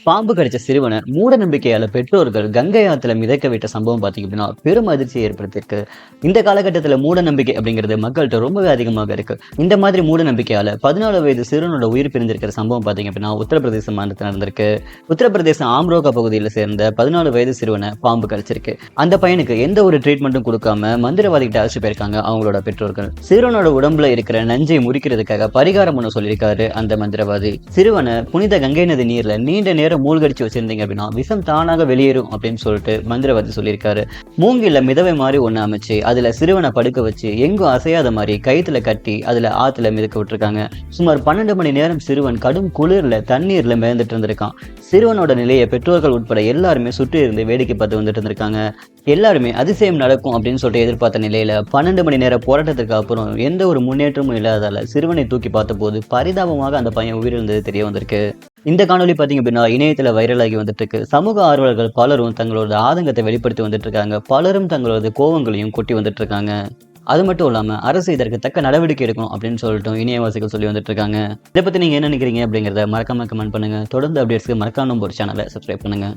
பாம்பு கடிச்ச சிறுவனை மூட நம்பிக்கையால பெற்றோர்கள் கங்கை ஆத்துல மிதக்க விட்ட சம்பவம் பார்த்தீங்க அப்படின்னா பெரும் அதிர்ச்சியை ஏற்படுத்தியிருக்கு. இந்த காலகட்டத்தில் மூட நம்பிக்கை அப்படிங்கிறது மக்கள்கிட்ட ரொம்பவே அதிகமாக இருக்கு. இந்த மாதிரி மூட நம்பிக்கையால 14 வயது சிறுவனோட உயிர் பிரிஞ்சிருக்கிற சம்பவம் பார்த்தீங்க அப்படின்னா உத்தரப்பிரதேச மாநிலத்தில் நடந்திருக்கு. உத்தரப்பிரதேசம் ஆம்ரோகா பகுதியில் சேர்ந்த 14 வயது சிறுவனை பாம்பு கடிச்சிருக்கு. அந்த பையனுக்கு எந்த ஒரு ட்ரீட்மெண்ட்டும் கொடுக்காம மந்திரவாதிகிட்ட அழைச்சு போயிருக்காங்க அவங்களோட பெற்றோர்கள். சிறுவனோட உடம்புல இருக்கிற நஞ்சை முறிக்கிறதுக்காக பரிகாரம் ஒன்று சொல்லியிருக்காரு அந்த மந்திரவாதி. சிறுவனை புனித கங்கை நதி நீர்ல நீண்ட நேரம் மூழ்கடிச்சு வச்சிருந்தீங்க அப்படின்னா விஷம் தானாக வெளியேறும் அப்படின்னு சொல்லிட்டு மந்திரவாதி சொல்லியிருக்காரு. மூங்கில மிதவை மாதிரி ஒண்ணு அமைச்சு அதுல சிறுவனை படுக்க வச்சு எங்கும் அசையாத மாதிரி கயித்துல கட்டி அதுல ஆத்துல மிதக்க விட்டுருக்காங்க. சுமார் 12 மணி நேரம் சிறுவன் கடும் குளிர்ல தண்ணீர்ல மிதந்துட்டு இருந்திருக்கான். சிறுவனோட நிலையை பெற்றோர்கள் உட்பட எல்லாருமே சுற்றி இருந்து வேடிக்கை பார்த்து வந்துட்டு இருந்திருக்காங்க. எல்லாருமே அதிசயம் நடக்கும் அப்படின்னு சொல்லிட்டு எதிர்பார்த்த நிலையில 12 மணி நேர போராட்டத்திற்கு அப்புறம் எந்த ஒரு முன்னேற்றமும் இல்லாததால சிறுவனை தூக்கி பார்த்த போது பரிதாபமாக அந்த பையன் உயிரிழந்தது தெரிய வந்திருக்கு. இந்த காணொலி பார்த்தீங்க அப்படின்னா இணையத்துல வைரலாகி வந்துட்டு இருக்கு. சமூக ஆர்வலர்கள் பலரும் தங்களோட ஆதங்கத்தை வெளிப்படுத்தி வந்துட்டு இருக்காங்க. பலரும் தங்களோட கோவங்களையும் கொட்டி வந்துட்டு இருக்காங்க. அது மட்டும் இல்லாம அரசு இதற்கு தக்க நடவடிக்கை எடுக்கணும் அப்படின்னு சொல்லிட்டு இணையவாசிகள் சொல்லி வந்துட்டு இருக்காங்க. இதை பத்தி நீங்க என்ன நினைக்கிறீங்க அப்படிங்கிறத மறக்காம கமெண்ட் பண்ணுங்க. தொடர்ந்து அப்டேட்ஸ்க்கு மறக்காம ஒரு சேனலை சப்ஸ்கிரைப் பண்ணுங்க.